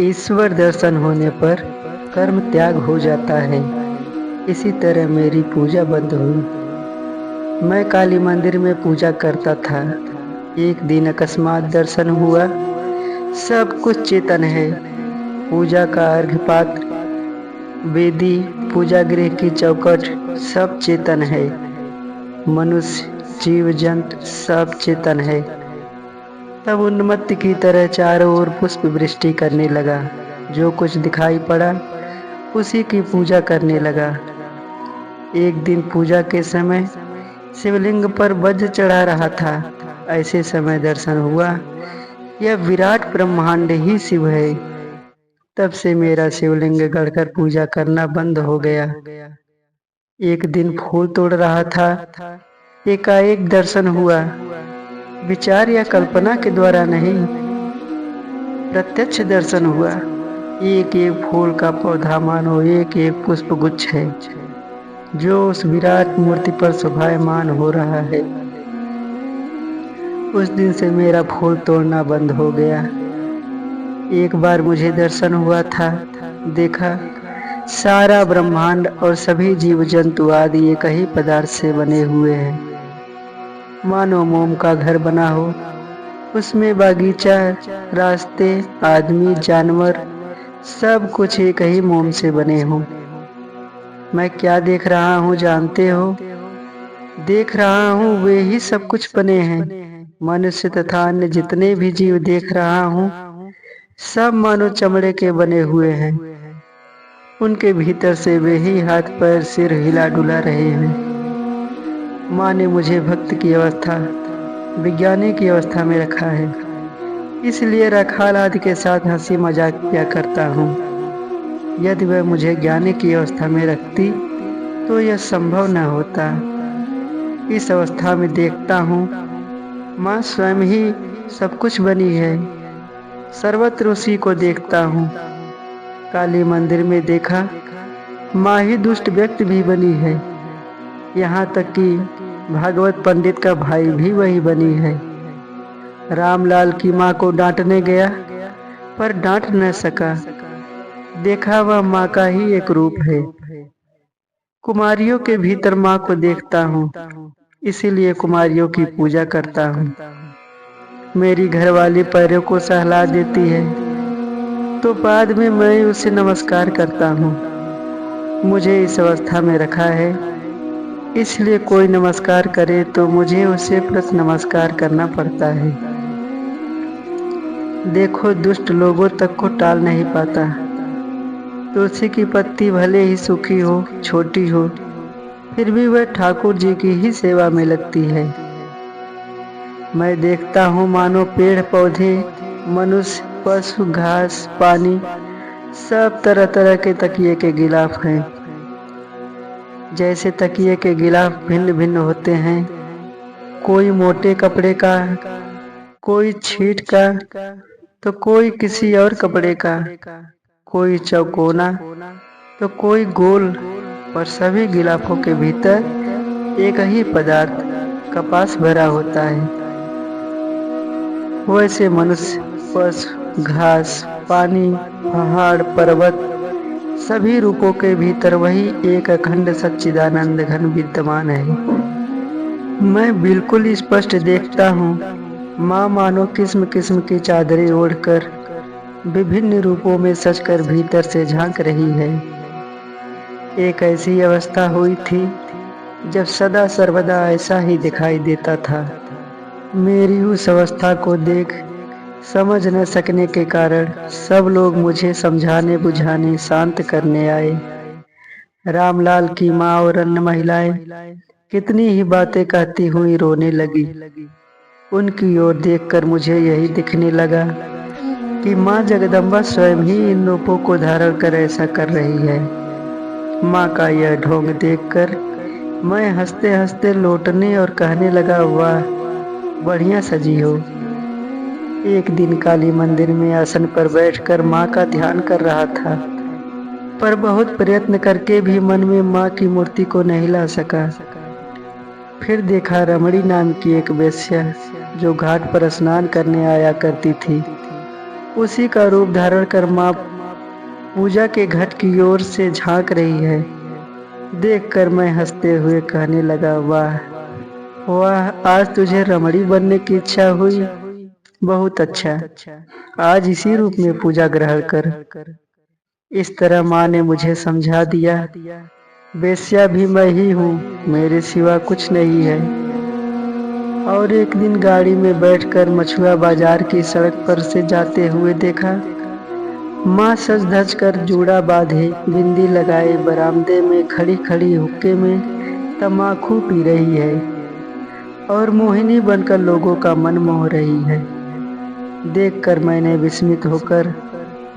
ईश्वर दर्शन होने पर कर्म त्याग हो जाता है। इसी तरह मेरी पूजा बंद हुई। मैं काली मंदिर में पूजा करता था। एक दिन अकस्मात दर्शन हुआ। सब कुछ चेतन है। पूजा का अर्घ्य पात्र, वेदी, पूजा गृह की चौखट, सब चेतन है। मनुष्य, जीव जंतु सब चेतन है। तब उन्मत्त की तरह चारों ओर पुष्प वृष्टि करने लगा। जो कुछ दिखाई पड़ा उसी की पूजा करने लगा। एक दिन पूजा के समय शिवलिंग पर वज्र चढ़ा रहा था। ऐसे समय दर्शन हुआ, यह विराट ब्रह्मांड ही शिव है। तब से मेरा शिवलिंग गढ़कर पूजा करना बंद हो गया। एक दिन फूल तोड़ रहा था, एकाएक दर्शन हुआ। विचार या कल्पना के द्वारा नहीं, प्रत्यक्ष दर्शन हुआ। एक एक फूल का पौधा मानो एक एक पुष्प गुच्छ है, जो उस विराट मूर्ति पर शोभायमान हो रहा है। उस दिन से मेरा फूल तोड़ना बंद हो गया। एक बार मुझे दर्शन हुआ था। देखा, सारा ब्रह्मांड और सभी जीव जंतु आदि एक ही पदार्थ से बने हुए हैं। मानो मोम का घर बना हो, उसमें बागीचा, रास्ते, आदमी, जानवर, सब कुछ एक ही मोम से बने हों। मैं क्या देख रहा हूँ जानते हो? देख रहा हूँ वे ही सब कुछ बने हैं। मनुष्य तथा अन्य जितने भी जीव देख रहा हूँ, सब मानो चमड़े के बने हुए हैं। उनके भीतर से वे ही हाथ पैर सिर हिला डुला रहे हैं। माँ ने मुझे भक्त की अवस्था, विज्ञानी की अवस्था में रखा है। इसलिए रखाल आदि के साथ हंसी मजाक किया करता हूँ। यदि वह मुझे ज्ञानी की अवस्था में रखती तो यह संभव न होता। इस अवस्था में देखता हूँ माँ स्वयं ही सब कुछ बनी है। सर्वत्र उसी को देखता हूँ। काली मंदिर में देखा, माँ ही दुष्ट व्यक्ति भी बनी है। यहाँ तक कि भागवत पंडित का भाई भी वही बनी है। रामलाल की माँ को डांटने गया, पर डांट न सका। देखा वह माँ का ही एक रूप है। कुमारियों के भीतर माँ को देखता हूँ, इसीलिए कुमारियों की पूजा करता हूँ। मेरी घरवाली पैरों को सहला देती है, तो बाद में मैं उसे नमस्कार करता हूँ। मुझे इस अवस्था में रखा है, इसलिए कोई नमस्कार करे तो मुझे उसे प्रति नमस्कार करना पड़ता है। देखो, दुष्ट लोगों तक को टाल नहीं पाता। तुलसी की पत्ती भले ही सूखी हो, छोटी हो, फिर भी वह ठाकुर जी की ही सेवा में लगती है। मैं देखता हूँ मानो पेड़ पौधे, मनुष्य, पशु, घास, पानी, सब तरह तरह के तकिए के गिलाफ हैं। जैसे तकिए के गिलाफ भिन्न भिन्न होते हैं, कोई मोटे कपड़े का, कोई छीट का, तो कोई किसी और कपड़े का, कोई चौकोना तो कोई गोल, पर सभी गिलाफों के भीतर एक ही पदार्थ, कपास भरा होता है। वैसे मनुष्य, पशु, घास, पानी, पहाड़, पर्वत, सभी रूपों के भीतर वही एक अखंड सच्चिदानंद घन विद्यमान है। मैं बिल्कुल स्पष्ट देखता हूँ, माँ मानो किस्म किस्म की चादरें ओढ़कर विभिन्न रूपों में सजकर भीतर से झांक रही है। एक ऐसी अवस्था हुई थी जब सदा सर्वदा ऐसा ही दिखाई देता था। मेरी उस अवस्था को देख समझ न सकने के कारण सब लोग मुझे समझाने बुझाने शांत करने आए। रामलाल की माँ और अन्य महिलाएं कितनी ही बातें कहती हुई रोने लगी। उनकी ओर देखकर मुझे यही दिखने लगा कि माँ जगदम्बा स्वयं ही इन रूपों को धारण कर ऐसा कर रही है। माँ का यह ढोंग देखकर मैं हंसते हंसते लौटने और कहने लगा, वाह, बढ़िया सजी हो। एक दिन काली मंदिर में आसन पर बैठकर माँ का ध्यान कर रहा था, पर बहुत प्रयत्न करके भी मन में माँ की मूर्ति को नहीं ला सका। फिर देखा रमणी नाम की एक वेश्या जो घाट पर स्नान करने आया करती थी। उसी का रूप धारण कर माँ पूजा के घट की ओर से झांक रही है। देखकर मैं हंसते हुए कहने लगा, वाह वाह, आज तुझे रमणी बनने की इच्छा हुई। बहुत अच्छा, आज इसी रूप में पूजा ग्रहण कर। इस तरह माँ ने मुझे समझा दिया, वेश्या भी मैं ही हूँ, मेरे सिवा कुछ नहीं है। और एक दिन गाड़ी में बैठकर मछुआ बाजार की सड़क पर से जाते हुए देखा, माँ सज धज कर जूड़ा बांधे, बिंदी लगाए, बरामदे में खड़ी खड़ी हुक्के में तम्बाकू पी रही है और मोहिनी बनकर लोगों का मन मोह रही है। देखकर मैंने विस्मित होकर,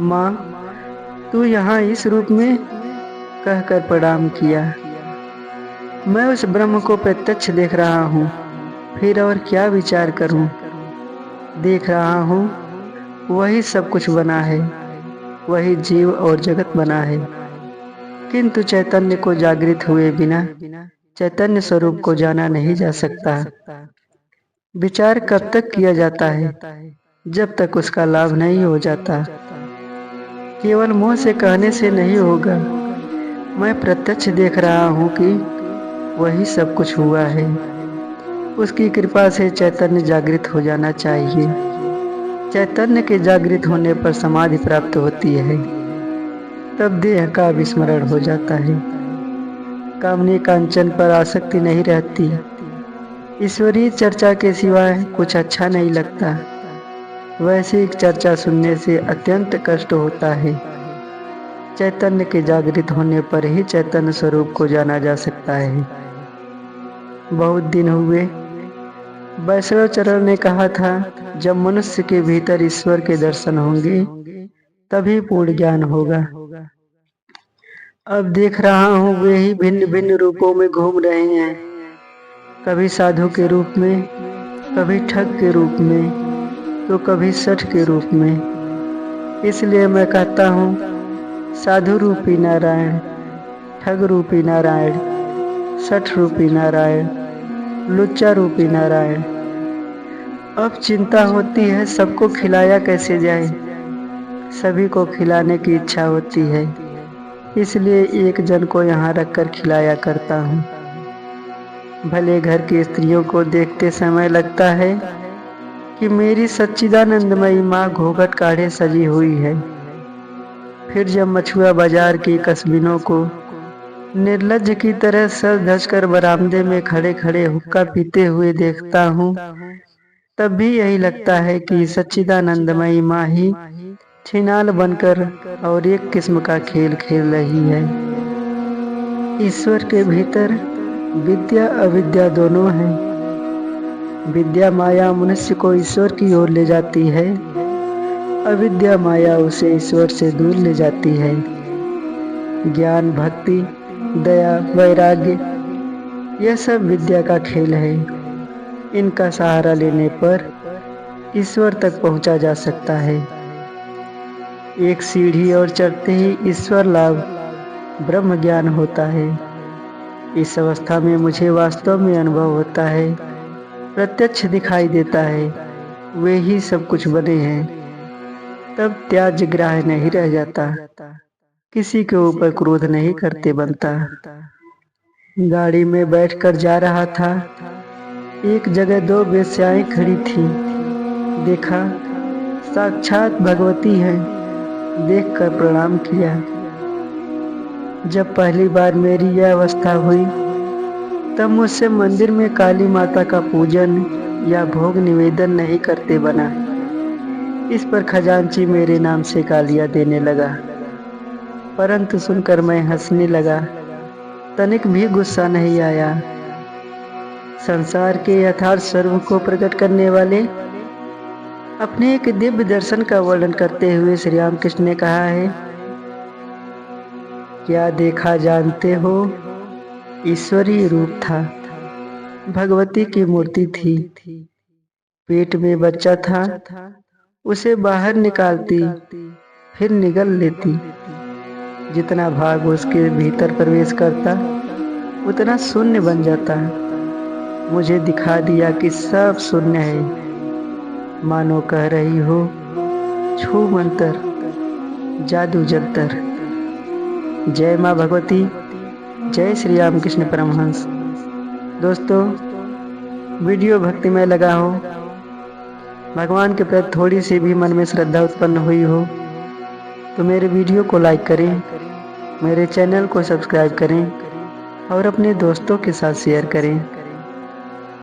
माँ तू यहाँ इस रूप में, कहकर प्रणाम किया। मैं उस ब्रह्म को प्रत्यक्ष देख रहा हूँ, फिर और क्या विचार करूँ। देख रहा हूँ वही सब कुछ बना है, वही जीव और जगत बना है, किंतु चैतन्य को जागृत हुए बिना चैतन्य स्वरूप को जाना नहीं जा सकता। विचार कब तक किया जाता है, जब तक उसका लाभ नहीं हो जाता। केवल मुंह से कहने से नहीं होगा। मैं प्रत्यक्ष देख रहा हूँ कि वही सब कुछ हुआ है। उसकी कृपा से चैतन्य जागृत हो जाना चाहिए। चैतन्य के जागृत होने पर समाधि प्राप्त होती है, तब देह का विस्मरण हो जाता है। कामनी कांचन पर आसक्ति नहीं रहती। ईश्वरीय चर्चा के सिवाय कुछ अच्छा नहीं लगता। वैश्विक चर्चा सुनने से अत्यंत कष्ट होता है। चैतन्य के जागृत होने पर ही चैतन्य स्वरूप को जाना जा सकता है। बहुत दिन हुए। वैष्णवाचार्य ने कहा था, जब मनुष्य के भीतर ईश्वर के दर्शन होंगे तभी पूर्ण ज्ञान होगा। अब देख रहा हूँ वे ही भिन्न भिन्न रूपों में घूम रहे हैं, कभी साधु के रूप में, कभी ठग के रूप में, तो कभी सठ के रूप में। इसलिए मैं कहता हूँ, साधु रूपी नारायण, ठग रूपी नारायण, सठ रूपी नारायण, लुच्चा रूपी नारायण। अब चिंता होती है सबको खिलाया कैसे जाए। सभी को खिलाने की इच्छा होती है, इसलिए एक जन को यहाँ रखकर खिलाया करता हूँ। भले घर की स्त्रियों को देखते समय लगता है कि मेरी सच्चिदानंदमयी माँ घूंघट काढ़े सजी हुई है। फिर जब मछुआ बाजार की कस्बिनों को निर्लज्ज की तरह सज धज कर बरामदे में खड़े खड़े हुक्का पीते हुए देखता हूँ, तब भी यही लगता है कि सच्चिदानंदमयी माँ ही छिनाल बनकर और एक किस्म का खेल खेल रही है। ईश्वर के भीतर विद्या अविद्या दोनों है। विद्या माया मनुष्य को ईश्वर की ओर ले जाती है, अविद्या माया उसे ईश्वर से दूर ले जाती है। ज्ञान, भक्ति, दया, वैराग्य, यह सब विद्या का खेल है। इनका सहारा लेने पर ईश्वर तक पहुंचा जा सकता है। एक सीढ़ी और चढ़ते ही ईश्वर लाभ, ब्रह्म ज्ञान होता है। इस अवस्था में मुझे वास्तव में अनुभव होता है, प्रत्यक्ष दिखाई देता है, वे ही सब कुछ बने हैं। तब त्याज्य ग्राह्य नहीं रह जाता, किसी के ऊपर क्रोध नहीं करते बनता। गाड़ी में बैठकर जा रहा था, एक जगह दो वेश्याएं खड़ी थीं। देखा साक्षात भगवती हैं, देखकर प्रणाम किया। जब पहली बार मेरी यह अवस्था हुई, तब मुझसे मंदिर में काली माता का पूजन या भोग निवेदन नहीं करते बना। इस पर खजांची मेरे नाम से गालियां देने लगा, परंतु सुनकर मैं हंसने लगा, तनिक भी गुस्सा नहीं आया। संसार के यथार्थ स्वरूप को प्रकट करने वाले अपने एक दिव्य दर्शन का वर्णन करते हुए श्री रामकृष्ण ने कहा है, क्या देखा जानते हो, ईश्वरीय रूप था, भगवती की मूर्ति थी। पेट में बच्चा था, उसे बाहर निकालती, फिर निगल लेती। जितना भाग उसके भीतर प्रवेश करता, उतना शून्य बन जाता। मुझे दिखा दिया कि सब शून्य है। मानो कह रही हो, छू मंतर जादू जंतर। जय माँ भगवती, जय श्री राम कृष्ण परमहंस। दोस्तों, वीडियो भक्तिमय लगा हो, भगवान के प्रति थोड़ी सी भी मन में श्रद्धा उत्पन्न हुई हो तो मेरे वीडियो को लाइक करें, मेरे चैनल को सब्सक्राइब करें और अपने दोस्तों के साथ शेयर करें।